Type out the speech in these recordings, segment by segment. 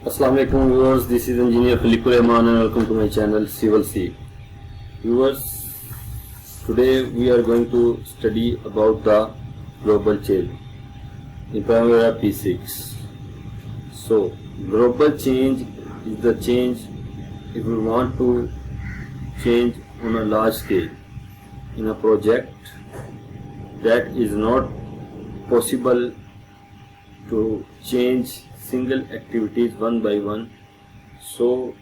Assalamualaikum viewers, this is Engineer Khaliqur Rahman and welcome to my channel Civil C. Viewers, today we are going to study about the global change in Primaver P6. So, global change is the change if we want to change on a large scale in a project that is not possible to change single activities one by one. So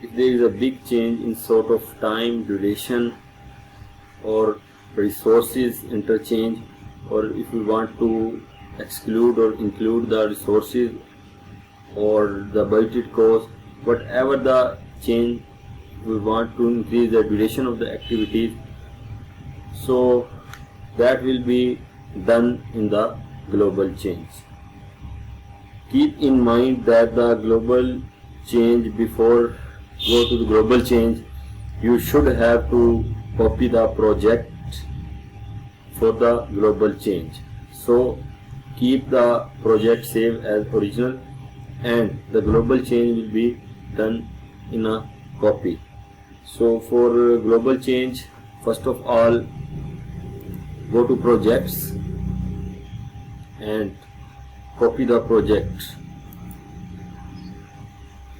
if there is a big change in sort of time, duration or resources interchange, or if we want to exclude or include the resources or the budgeted cost, whatever the change, we want to increase the duration of the activities, so that will be done in the global change. Keep in mind that the global change, before go to the global change, you should have to copy the project for the global change. So keep the project save as original and the global change will be done in a copy. So for global change, first of all, go to projects and copy the project.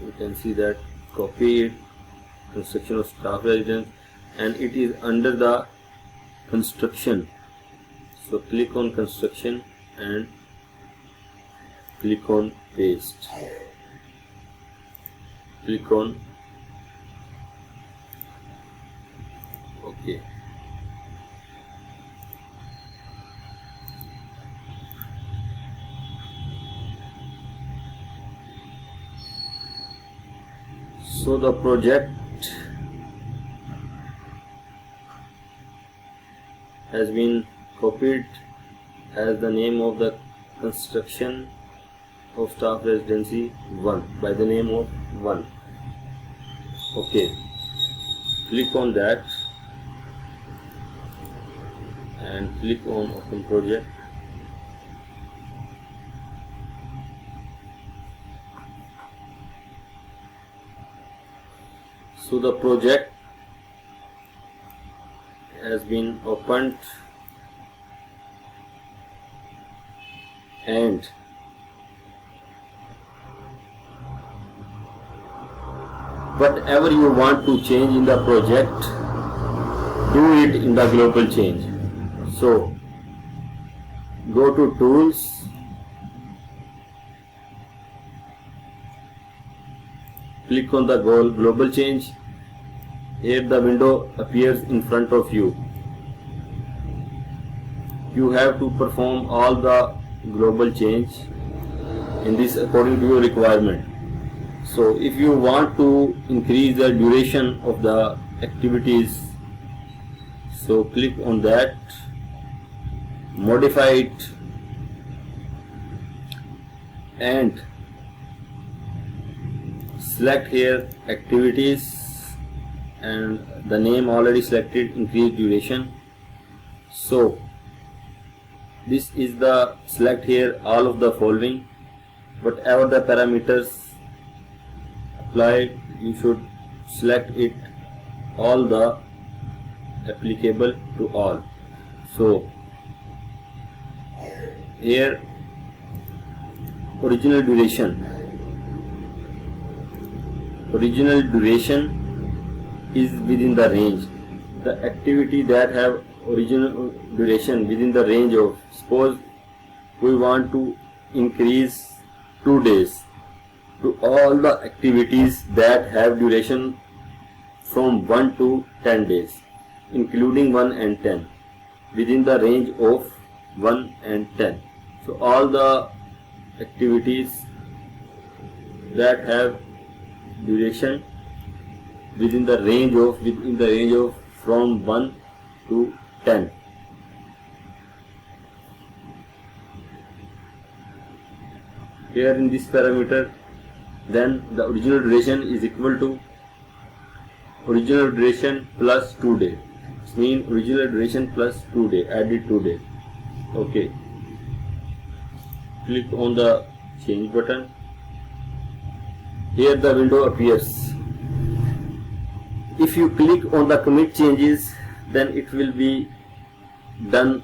You can see that copy it, construction of staff residence, and it is under the construction. So click on construction and click on paste. Click on OK. So the project has been copied as the name of the construction of staff residency 1 by the name of 1. Okay, click on that and click on open project. So the project has been opened and whatever you want to change in the project, do it in the global change. So go to tools, click on the global change. Here the window appears in front of you. You have to perform all the global change in this according to your requirement. So if you want to increase the duration of the activities, so click on that, modify it and select here activities and the name already selected, increase duration. So this is the select here all of the following, whatever the parameters applied, you should select it all the applicable to all. So here original duration is within the range. The activity that have original duration within the range of, suppose we want to increase 2 days to all the activities that have duration from 1 to 10 days, including 1 and 10, within the range of 1 and 10. So all the activities that have duration within the range of from 1 to 10. Here in this parameter, then the original duration is equal to original duration plus 2 days. It means original duration plus 2 days, added 2 days. Okay. Click on the change button here the window appears. If you click on the commit changes, then it will be done,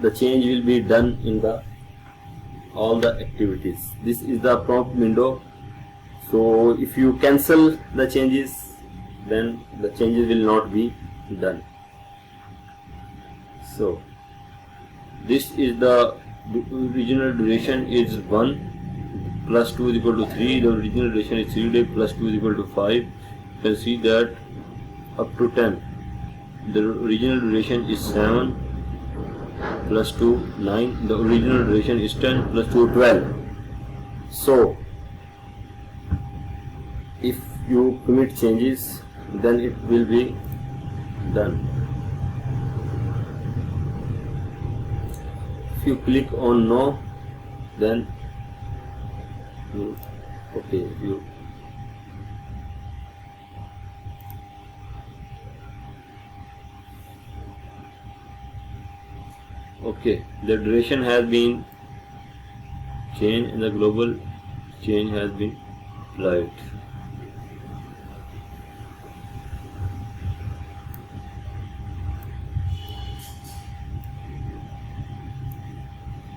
the change will be done in the all the activities. This is the prompt window. So if you cancel the changes, then the changes will not be done. So this is the original duration is 1 plus 2 is equal to 3. The original duration is 3 days plus 2 is equal to 5. You can see that up to 10. The original duration is 7 plus 2 9. The original duration is 10 plus 2 12. So if you commit changes, then it will be done. If you click on no, then okay, the duration has been changed and the global change has been applied.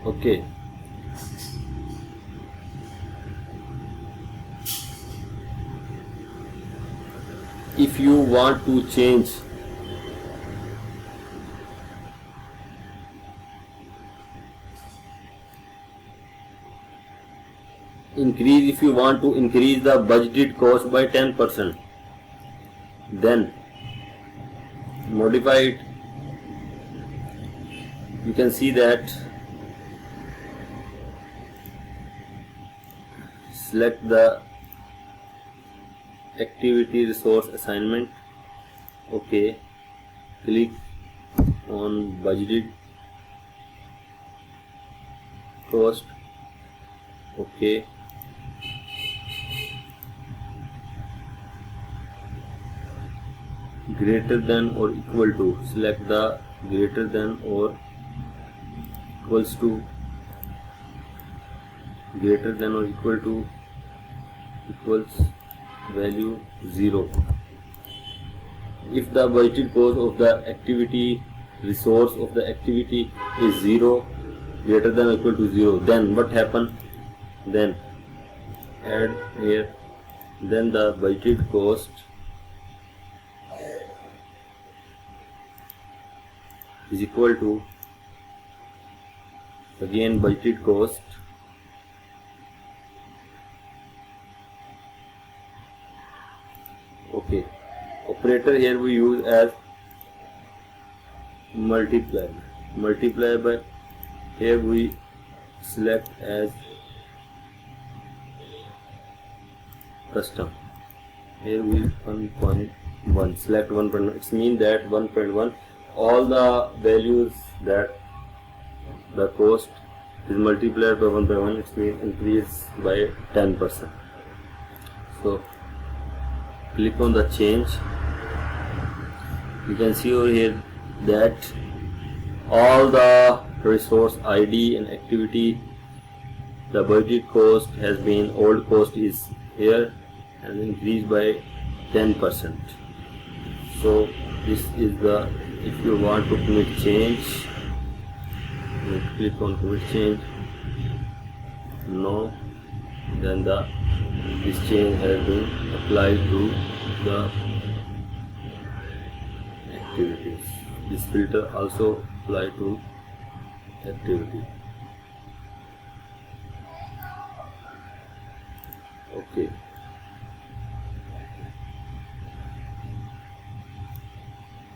Okay. If you want to change if you want to increase the budgeted cost by 10%, then modify it. You can see that select the activity resource assignment. Okay, click on budgeted cost. Okay, greater than or equal to, select the greater than or equals to, greater than or equal to, equals value 0. If the budgeted cost of the activity resource of the activity is 0, greater than or equal to 0, then what happen? Then add here, then the budgeted cost is equal to, again budgeted cost okay. Operator here we use as multiply by, here we select as custom, here we 1.1, select 1.1. It means that 1.1 all the values that the cost is multiplied by 1.1, it means increase by 10%. So click on the change. You can see over here that all the resource ID and activity, the budget cost has been, old cost is here and increased by 10%. So this is the, if you want to commit change, you click on commit change, no, then this change has been applied to the activities. This filter also apply to activity. Okay.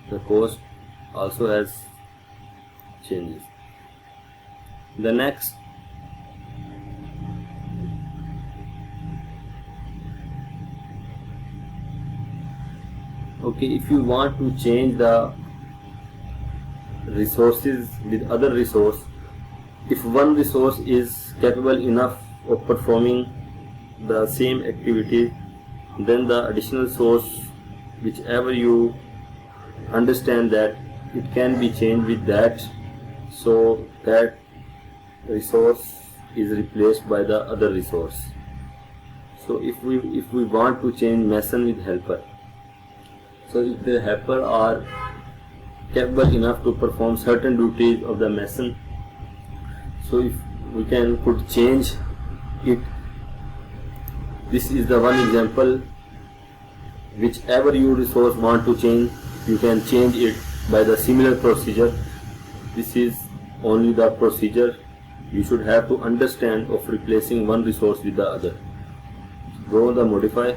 The cost also has changes. The next, okay, if you want to change the resources with other resource, if one resource is capable enough of performing the same activity, then the additional source, whichever you understand that it can be changed with that, so that resource is replaced by the other resource. So if we want to change mason with helper, so if the helper are capable enough to perform certain duties of the mason, so if we could change it. This is the one example. Whichever you resource want to change, you can change it by the similar procedure. This is only the procedure you should have to understand of replacing one resource with the other. Go on the modify.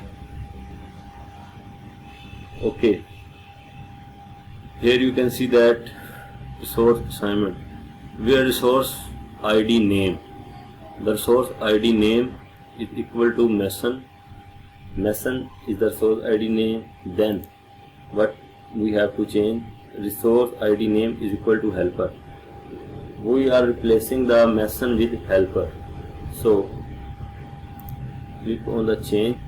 Okay. Here you can see that resource assignment, where resource ID name. The resource ID name is equal to mason. Mason is the resource ID name. Then what we have to change, resource ID name is equal to helper. We are replacing the mason with helper. So click on the change.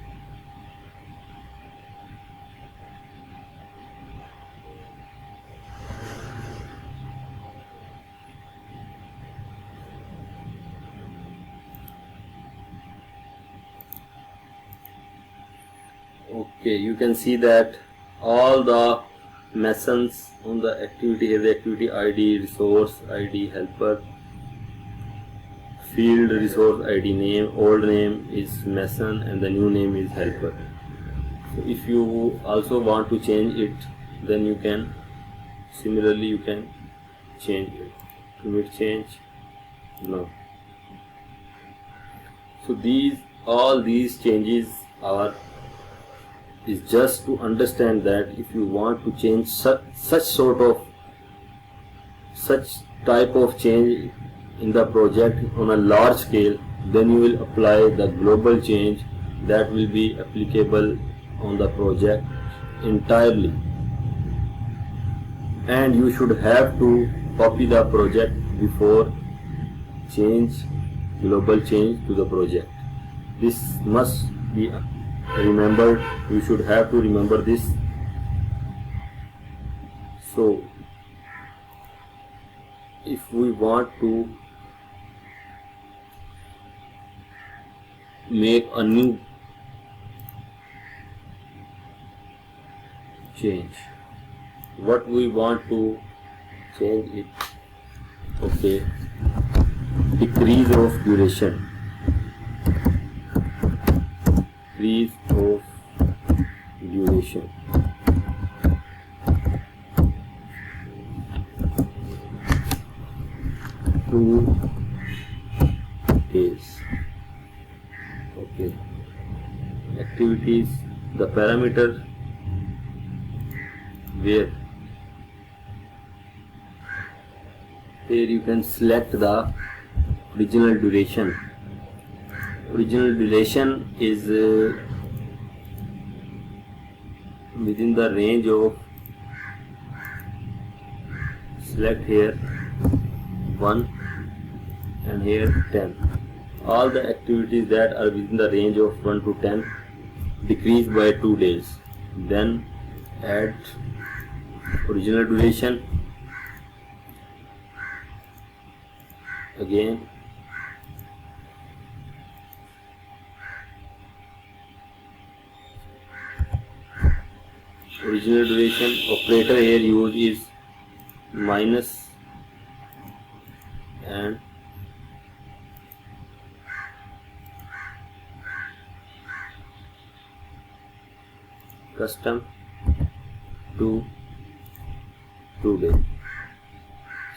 Okay, you can see that all the masons on the activity have the activity ID, resource ID, helper, field resource ID name, old name is mason and the new name is helper. So if you also want to change it, then you can similarly you can change it. Commit change, no. So all these changes are is just to understand that if you want to change such type of change in the project on a large scale, then you will apply the global change that will be applicable on the project entirely, and you should have to copy the project before change global change to the project. This must be remembered. You should have to remember this. So if we want to make a new change, what we want to change it, okay, decrease of duration, decrease of duration, two days. Okay, activities, the parameter where here you can select the original duration. Original duration is within the range of, select here 1 and here 10. All the activities that are within the range of 1 to 10 decrease by 2 days. Then add original duration, again original duration. Operator here used is minus and custom to 2 days.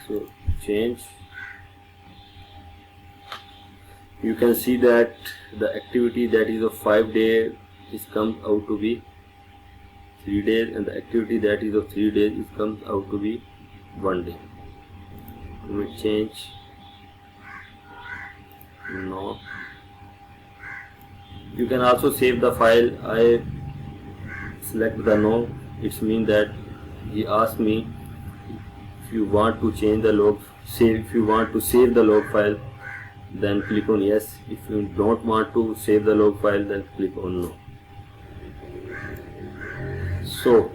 So change, you can see that the activity that is of 5 days is comes out to be 3 days, and the activity that is of 3 days is comes out to be 1 day. Commit change, no. You can also save the file. I select the no. It means that he asked me if you want to change the log, if you want to save the log file, then click on yes. If you don't want to save the log file, then click on no. So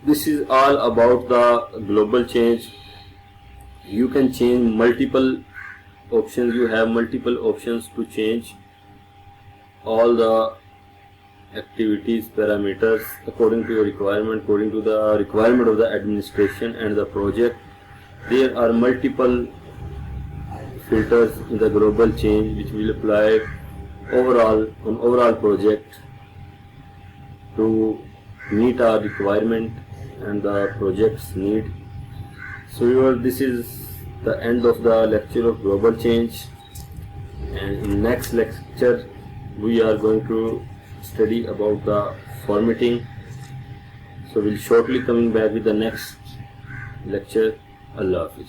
this is all about the global change. You can change multiple options. You have multiple options to change all the activities parameters according to your requirement, according to the requirement of the administration and the project. There are multiple filters in the global change which will apply on overall project to meet our requirement and the project's need. So this is the end of the lecture of global change, and in next lecture we are going to study about the formatting. So we'll shortly coming back with the next lecture. Allah Hafiz.